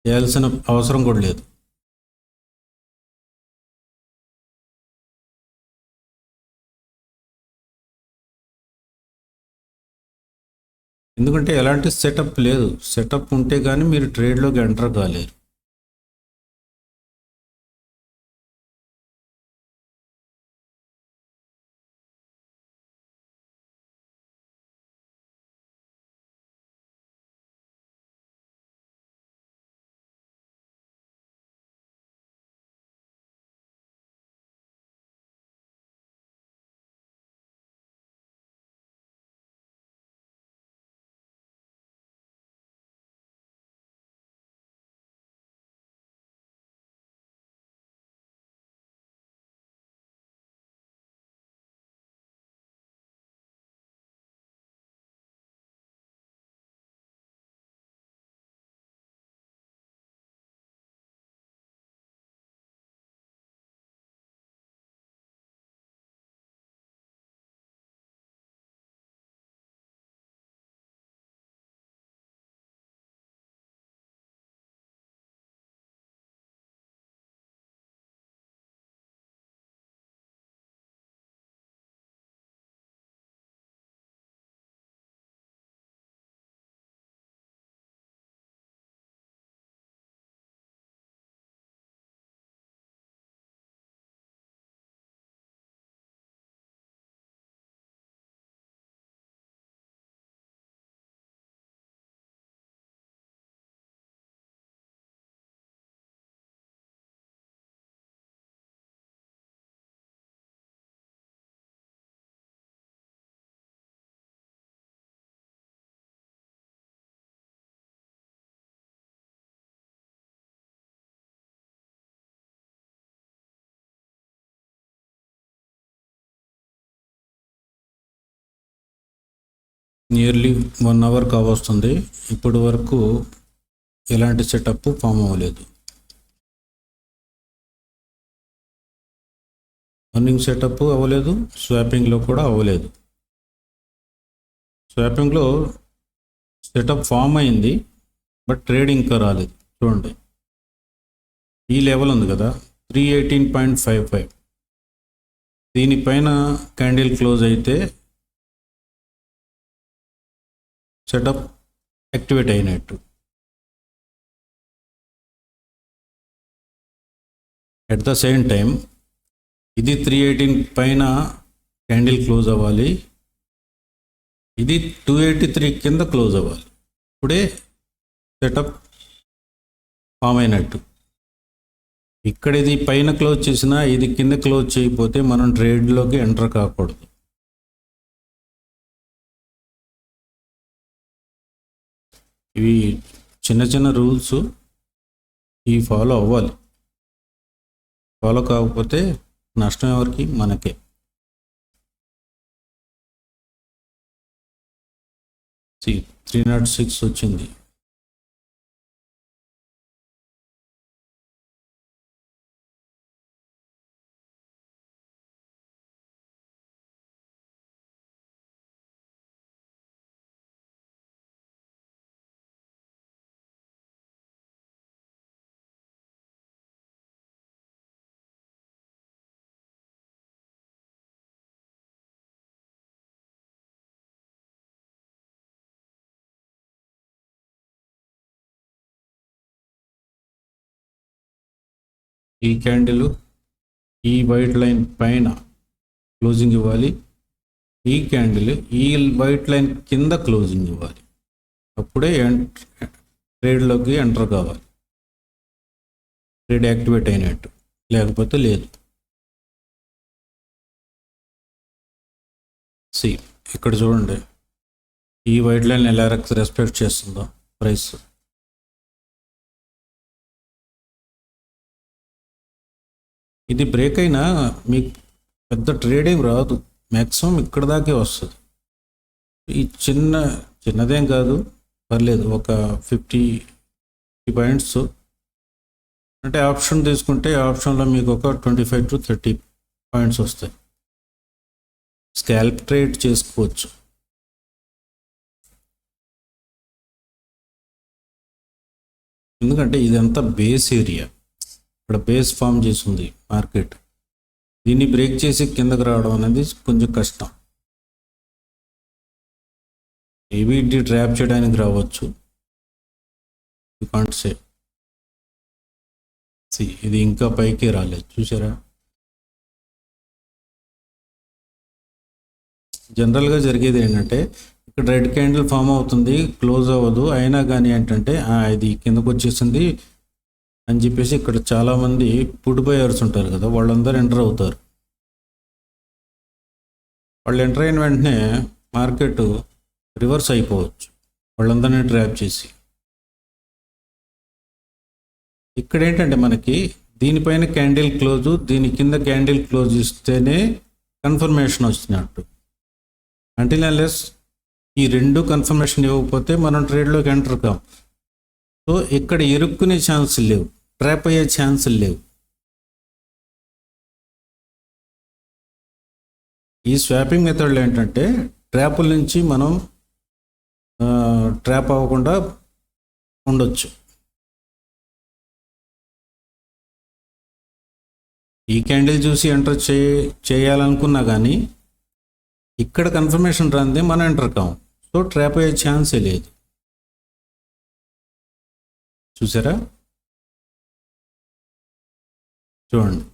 చేయాల్సిన అవసరం కూడా లేదు. ఎందుకంటే ఎలాంటి సెటప్ లేదు. సెటప్ ఉంటే కానీ మీరు ట్రేడ్లోకి ఎంటర్ కాలేరు. నియర్లీ 1 అవర్ కావస్తుంది. ఇప్పటి వరకు ఎలాంటి సెటప్ ఫామ్ అవ్వలేదు. మార్నింగ్ సెటప్ అవ్వలేదు, స్వాపింగ్లో కూడా అవ్వలేదు. స్వాపింగ్లో సెటప్ ఫామ్ అయింది, బట్ ట్రేడ్ ఇంకా రాలేదు. చూడండి, ఈ లెవెల్ ఉంది కదా 318.55, దీనిపైన క్యాండిల్ క్లోజ్ అయితే సెటప్ యాక్టివేట్ అయినట్టు. ఎట్ ద సేమ్ టైం ఇది 318 పైన క్యాండిల్ క్లోజ్ అవ్వాలి, ఇది 283 కింద క్లోజ్ అవ్వాలి. ఇప్పుడే సెటప్ ఫామ్ అయినట్టు. ఇక్కడ ఇది పైన క్లోజ్ చేసినా ఇది కింద క్లోజ్ చేయకపోతే మనం ట్రేడ్లోకి ఎంటర్ కాకూడదు. ఇవి చిన్న చిన్న రూల్స్, ఇవి ఫాలో అవ్వాలి. ఫాలో కాకపోతే నష్టం ఎవరికి? మనకే. 306 వచ్చింది. ఈ క్యాండిల్ ఈ వైట్ లైన్ పైన క్లోజింగ్ ఇవ్వాలి, ఈ క్యాండిల్ ఈ వైట్ లైన్ కింద క్లోజింగ్ ఇవ్వాలి. అప్పుడే ట్రేడ్లోకి ఎంటర్ కావాలి, ట్రేడ్ యాక్టివేట్ అయినట్టు, లేకపోతే లేదు. ఇక్కడ చూడండి, ఈ వైట్ లైన్ ఎలా రెస్పెక్ట్ చేస్తుందో ప్రైస్. ఇది బ్రేక్ అయినా మీకు పెద్ద ట్రేడింగ్ రాదు, మ్యాక్సిమం ఇక్కడ దాకే వస్తుంది. ఈ చిన్నదేం కాదు, పర్లేదు, ఒక 50 పాయింట్స్ అంటే ఆప్షన్ తీసుకుంటే ఆప్షన్లో మీకు ఒక 25 to 30 పాయింట్స్ వస్తాయి. స్కాల్ప్ ట్రేడ్ చేసుకోవచ్చు. ఎందుకంటే ఇదంతా బేస్ ఏరియా, ఇక్కడ బేస్ ఫామ్ చేసింది మార్కెట్. దీన్ని బ్రేక్ చేసి కిందకు రావడం అనేది కొంచెం కష్టం. మేబీ ఇది ట్రాప్ చేయడానికి రావచ్చు, యూ కాంట్ సే. ఇది ఇంకా పైకి రాలేదు, చూసారా? జనరల్గా జరిగేది ఏంటంటే ఇక్కడ రెడ్ క్యాండిల్ ఫామ్ అవుతుంది, క్లోజ్ అవ్వదు, అయినా కానీ ఏంటంటే ఇది కిందకు వచ్చేసింది అని చెప్పేసి ఇక్కడ చాలామంది పుట్ బయర్స్ ఉంటారు కదా, వాళ్ళందరూ ఎంటర్ అవుతారు. వాళ్ళు ఎంటర్ అయిన వెంటనే మార్కెట్ రివర్స్ అయిపోవచ్చు, వాళ్ళందరినీ ట్రాప్ చేసి. ఇక్కడ ఏంటంటే మనకి దీనిపైన క్యాండిల్ క్లోజు, దీని కింద క్యాండిల్ క్లోజ్ ఇస్తేనే కన్ఫర్మేషన్ వచ్చినట్టు. అంటిల్ అన్లెస్ ఈ రెండు కన్ఫర్మేషన్ ఇవ్వకపోతే మనం ట్రేడ్లోకి ఎంటర్ కాం. సో ఇక్కడ ఇరుక్కునే ఛాన్సులు లేవు, ట్రాప్ అయ్యే ఛాన్సులు లేవు. ఈ స్వాపింగ్ మెథడ్లో ఏంటంటే ట్రాపుల నుంచి మనం ట్రాప్ అవ్వకుండా ఉండొచ్చు. ఈ క్యాండిల్ చూసి ఎంటర్ చేయాలనుకున్నా కానీ ఇక్కడ కన్ఫర్మేషన్ రాందే మనం ఎంటర్ కాం. సో ట్రాప్ అయ్యే ఛాన్సే లేదు. చూసారా? చూడండి,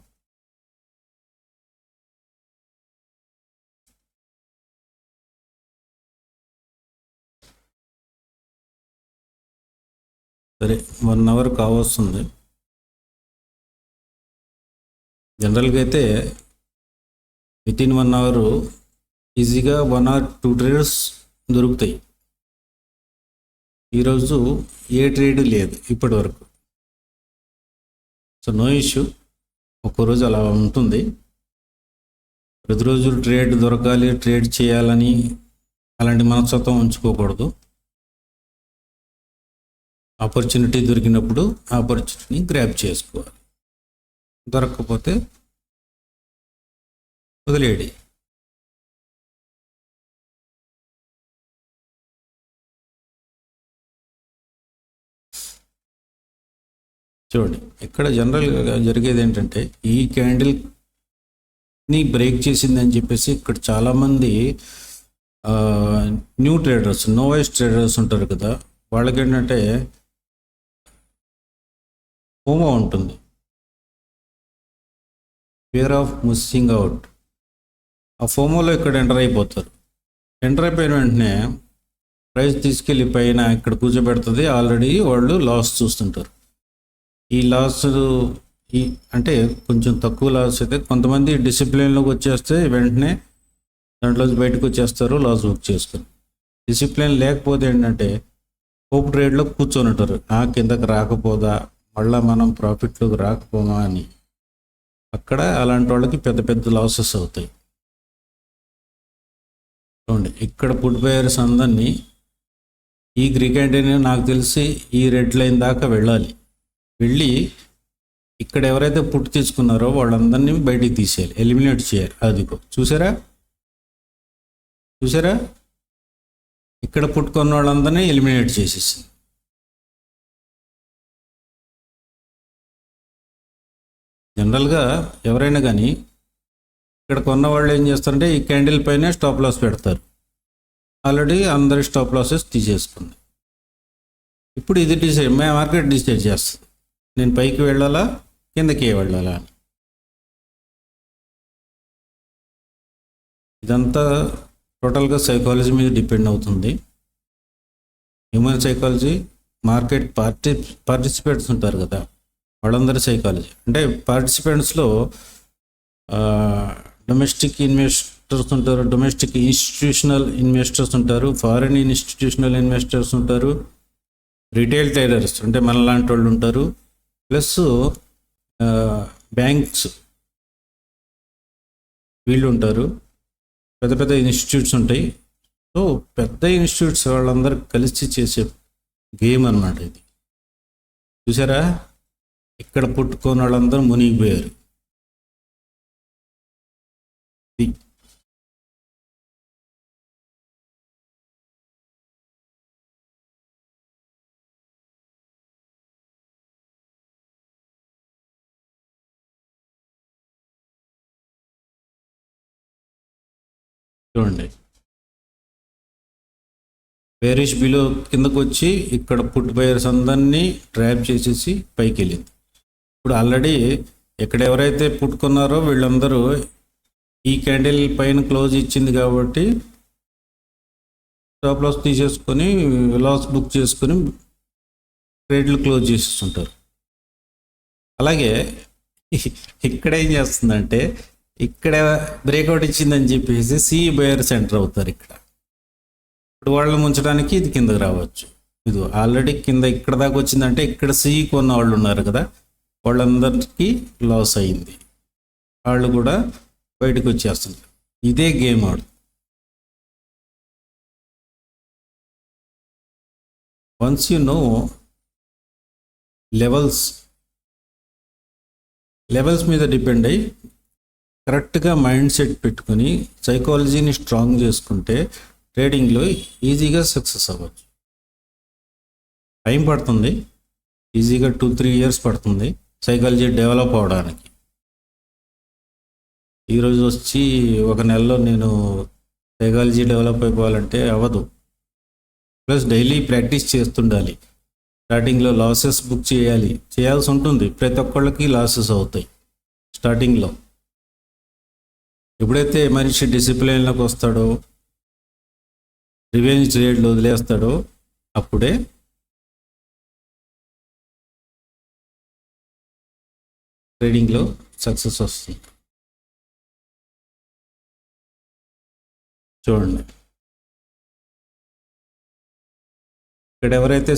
సరే 1 అవర్ కావస్తుంది. జనరల్గా అయితే వితిన్ 1 అవర్ ఈజీగా 1 or 2 ట్రేడ్స్ దొరుకుతాయి. ఈరోజు ఏ ట్రేడ్ లేదు ఇప్పటి వరకు. సో నో ఇష్యూ, ఒక్కరోజు అలా ఉంటుంది. ప్రతిరోజు ట్రేడ్ దొరకాలి, ట్రేడ్ చేయాలని అలాంటి మనస్తత్వం ఉంచుకోకూడదు. ఆపర్చునిటీ దొరికినప్పుడు ఆపర్చునిటీని గ్రాబ్ చేసుకోవాలి, దొరకకపోతే వదిలేయడి. చూడండి, ఇక్కడ జనరల్గా జరిగేది ఏంటంటే ఈ క్యాండిల్ని బ్రేక్ చేసిందని చెప్పేసి ఇక్కడ చాలామంది న్యూ ట్రేడర్స్, నోవైస్ ట్రేడర్స్ ఉంటారు కదా, వాళ్ళకి ఏంటంటే ఫోమో ఉంటుంది, ఫియర్ ఆఫ్ మిస్సింగ్ అవుట్. ఆ ఫోమోలో ఇక్కడ ఎంటర్ అయిపోతారు. ఎంటర్ అయిపోయిన వెంటనే ప్రైస్ తీసుకెళ్ళి పైన ఇక్కడ కూర్చోబెడుతుంది. ఆల్రెడీ వాళ్ళు లాస్ చూస్తుంటారు. ఈ లాస్ అంటే కొంచెం తక్కువ లాస్ అయితే కొంతమంది డిసిప్లిన్లోకి వచ్చేస్తే వెంటనే దాంట్లో బయటకు వచ్చేస్తారు, లాస్ బుక్ చేసుకొని. డిసిప్లిన్ లేకపోతే ఏంటంటే హోప్ ట్రేడ్లో కూర్చొని ఉంటారు, కిందకి రాకపోదా, మళ్ళీ మనం ప్రాఫిట్లోకి రాకపోమా అని. అక్కడ అలాంటి వాళ్ళకి పెద్ద పెద్ద లాసెస్ అవుతాయి. చూడండి, ఇక్కడ పుట్ బయర్స్ అందరినీ ఈ క్రికెట్ని నాకు తెలిసి ఈ రెడ్ లైన్ దాకా వెళ్ళి ఇక్కడ ఎవరైతే పుట్ తీసుకున్నారో వాళ్ళందరినీ బయటికి తీసేయాలి, ఎలిమినేట్ చేయాలి. అదిగో చూసారా, ఇక్కడ పుట్టుకున్న వాళ్ళందరినీ ఎలిమినేట్ చేసేసింది. జనరల్గా ఎవరైనా కానీ ఇక్కడ కొన్న వాళ్ళు ఏం చేస్తారంటే ఈ క్యాండిల్ పైనే స్టాప్ లాస్ పెడతారు. ఆల్రెడీ అందరి స్టాప్ లాసెస్ తీసేసుకుంది. ఇప్పుడు ఇది మార్కెట్ డిసైడ్ చేస్తుంది, నేను పైకి వెళ్ళాలా కిందకి వెళ్ళాలా అని. ఇదంతా టోటల్గా సైకాలజీ మీద డిపెండ్ అవుతుంది. హ్యూమన్ సైకాలజీ, మార్కెట్ పార్టిసిపేట్స్ ఉంటారు కదా, వాళ్ళందరి సైకాలజీ. అంటే పార్టిసిపెంట్స్లో డొమెస్టిక్ ఇన్వెస్టర్స్ ఉంటారు, డొమెస్టిక్ ఇన్స్టిట్యూషనల్ ఇన్వెస్టర్స్ ఉంటారు, ఫారిన్ ఇన్స్టిట్యూషనల్ ఇన్వెస్టర్స్ ఉంటారు, రిటైల్ ట్రేడర్స్ అంటే మనలాంటి వాళ్ళు ఉంటారు, ప్లస్ బ్యాంక్స్ వీళ్ళు ఉంటారు, పెద్ద పెద్ద ఇన్స్టిట్యూట్స్ ఉంటాయి. సో పెద్ద ఇన్స్టిట్యూట్స్ వాళ్ళందరూ కలిసి చేసే గేమ్ అన్నమాట ఇది. చూసారా, ఇక్కడ పుట్టుకొని వాళ్ళందరూ మునిగిపోయారు. చూడండి, బేరిష్ బిలో కిందకు వచ్చి ఇక్కడ పుట్ బయర్స్ అందరినీ ట్రాప్ చేసేసి పైకి వెళ్ళింది. ఇప్పుడు ఆల్రెడీ ఇక్కడ ఎవరైతే పుట్టుకున్నారో వీళ్ళందరూ ఈ క్యాండిల్ పైన క్లోజ్ ఇచ్చింది కాబట్టి స్టాప్ లాస్ తీసేసుకొని లాస్ బుక్ చేసుకొని ట్రేడ్లు క్లోజ్ చేసేస్తుంటారు. అలాగే ఇక్కడ ఏం చేస్తుందంటే ఇక్కడ బ్రేక్అవుట్ ఇచ్చిందని చెప్పేసి సి బయర్స్ ఎంటర్ అవుతారు. ఇప్పుడు వాళ్ళని ముంచడానికి ఇది కిందకి రావచ్చు. ఇది ఆల్రెడీ కింద ఇక్కడ దాకా వచ్చిందంటే ఇక్కడ సి కొన్న వాళ్ళు ఉన్నారు కదా, వాళ్ళందరికీ లాస్ అయింది, వాళ్ళు కూడా బయటకు వచ్చేస్తున్నారు. ఇదే గేమ్ ఆడు. వన్స్ యు నో లెవెల్స్ మీద డిపెండ్ అయ్యి కరెక్ట్గా మైండ్ సెట్ పెట్టుకుని సైకాలజీని స్ట్రాంగ్ చేసుకుంటే ట్రేడింగ్లో ఈజీగా సక్సెస్ అవ్వచ్చు. టైం పడుతుంది, ఈజీగా 2-3 years పడుతుంది సైకాలజీ డెవలప్ అవడానికి. ఈరోజు వచ్చి 1 నెలలో నేను సైకాలజీ డెవలప్ అయిపోవాలంటే అవ్వదు. ప్లస్ డైలీ ప్రాక్టీస్ చేస్తుండాలి. స్టార్టింగ్లో లాసెస్ బుక్ చేయాల్సి ఉంటుంది. ప్రతి ఒక్కళ్ళకి లాసెస్ అవుతాయి స్టార్టింగ్లో. ఎప్పుడైతే మనిషి డిసిప్లిన్లోకి వస్తాడో, రివెంజ్ ట్రేడ్లో వదిలేస్తాడో, అప్పుడే ట్రేడింగ్లో సక్సెస్ వస్తుంది. చూడండి, ఇక్కడ ఎవరైతే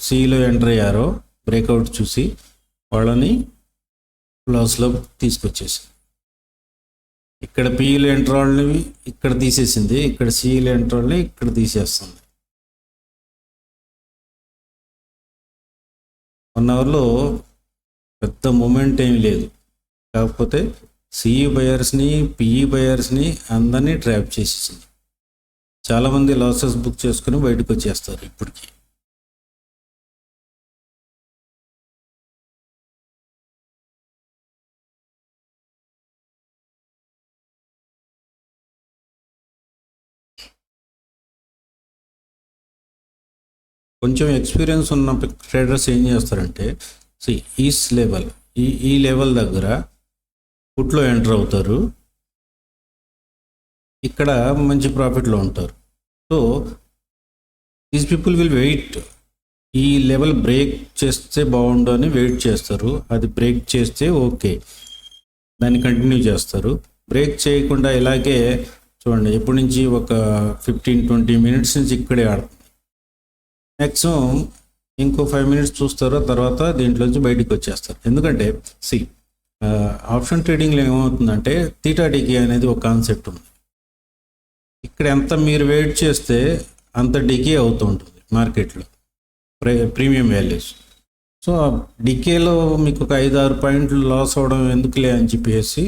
సిలో ఎంటర్ అయ్యారో బ్రేక్అవుట్ చూసి వాళ్ళని లాస్లో తీసుకొచ్చేసి ఇక్కడ పిఈలు ఎంటర్ వాళ్ళని ఇక్కడ తీసేసింది, ఇక్కడ సిఈలు ఎంటర్ వాళ్ళని ఇక్కడ తీసేస్తుంది. 1 అవర్లో పెద్ద మూమెంట్ ఏమి లేదు. కాకపోతే సిఈ బయర్స్ని, పిఈ బయర్స్ని అందరినీ ట్రాప్ చేసేసింది. చాలామంది లాసెస్ బుక్ చేసుకుని బయటకు వచ్చేస్తారు ఇప్పటికి. కొంచెం ఎక్స్పీరియన్స్ ఉన్న ట్రేడర్స్ ఏం చేస్తారంటే, ఈ లెవెల్ దగ్గర పుట్లో ఎంటర్ అవుతారు, ఇక్కడ మంచి ప్రాఫిట్లో ఉంటారు. So these people will wait. ఈ లెవెల్ బ్రేక్ చేస్తే బాగుండు అని వెయిట్ చేస్తారు. అది బ్రేక్ చేస్తే ఓకే, దాన్ని కంటిన్యూ చేస్తారు. బ్రేక్ చేయకుండా ఇలాగే చూడండి, ఎప్పటి నుంచి ఒక 15-20 మినిట్స్ నుంచి ఇక్కడే ఆడుతుంది. మ్యాక్సిమం ఇంకో 5 మినిట్స్ చూస్తారు, తర్వాత దీంట్లోంచి బయటికి వచ్చేస్తారు. ఎందుకంటే ఆప్షన్ ట్రేడింగ్లో ఏమవుతుందంటే థీటా డికే అనేది ఒక కాన్సెప్ట్ ఉంది. ఇక్కడ ఎంత మీరు వెయిట్ చేస్తే అంత డికే అవుతూ ఉంటుంది మార్కెట్లో ప్రీమియం వాల్యూస్. సో ఆ డికేలో మీకు ఒక 5-6 పాయింట్లు లాస్ అవ్వడం ఎందుకులే అని చెప్పేసి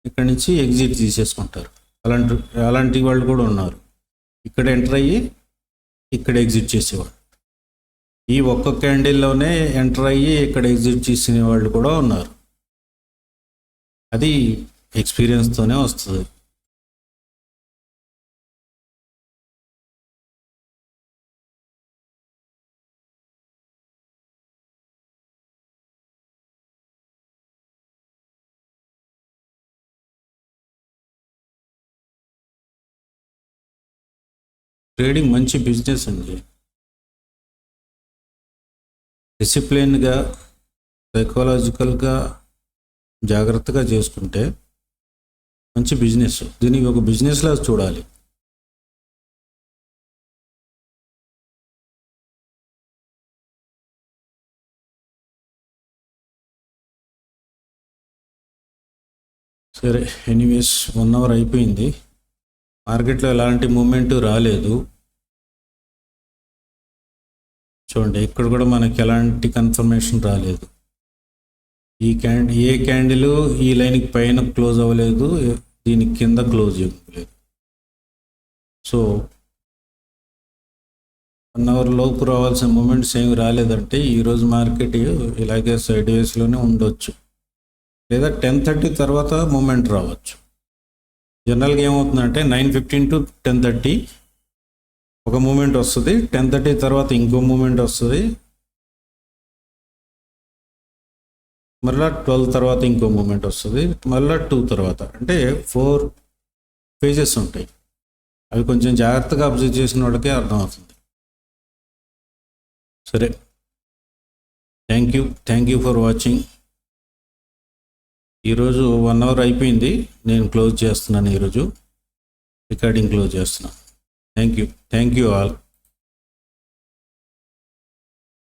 ఇక్కడ నుంచి ఎగ్జిట్ తీసేసుకుంటారు. అలాంటి వాళ్ళు కూడా ఉన్నారు. ఇక్కడ ఎంటర్ అయ్యి ఇక్కడ ఎగ్జిట్ చేసేవాళ్ళు, ఈ ఒక్క క్యాండిల్లోనే ఎంటర్ అయ్యి ఇక్కడ ఎగ్జిట్ చేసిన వాళ్ళు కూడా ఉన్నారు. అది ఎక్స్పీరియన్స్తోనే వస్తుంది. ట్రేడింగ్ మంచి బిజినెస్ అండి. డిసిప్లిన్గా, సైకలాజికల్గా జాగ్రత్తగా చేసుకుంటే మంచి బిజినెస్. దీనికి ఒక బిజినెస్లా చూడాలి. సరే, ఎనీవేస్ 1 అవర్ అయిపోయింది. మార్కెట్లో ఎలాంటి మూమెంట్ రాలేదు. చూడండి, ఇక్కడ కూడా మనకి ఎలాంటి కన్ఫర్మేషన్ రాలేదు. ఏ క్యాండిల్ ఈ లైన్కి పైన క్లోజ్ అవ్వలేదు, దీనికి కింద క్లోజ్ అవ్వలేదు. సో 1 అవర్ లోపు రావాల్సిన మూమెంట్స్ ఏమి రాలేదంటే ఈరోజు మార్కెట్ ఇలాగే సైడ్ వేస్లోనే ఉండొచ్చు, లేదా 10:30 తర్వాత మూమెంట్ రావచ్చు. జనరల్గా ఏమవుతుందంటే 9:15 to 10:30 ఒక మూమెంట్ వస్తుంది, 10:30 తర్వాత ఇంకో మూమెంట్ వస్తుంది, మళ్ళీ 12 తర్వాత ఇంకో మూమెంట్ వస్తుంది, మళ్ళీ 2 తర్వాత. అంటే 4 ఫేజెస్ ఉంటాయి. అవి కొంచెం జాగ్రత్తగా అబ్జర్వ్ చేసిన వాళ్ళకే అర్థమవుతుంది. సరే, థ్యాంక్ యూ ఫర్ వాచింగ్. ఈరోజు 1 అవర్ అయిపోయింది. నేను క్లోజ్ చేస్తున్నాను, ఈరోజు రికార్డింగ్ క్లోజ్ చేస్తున్నాను. Thank you all.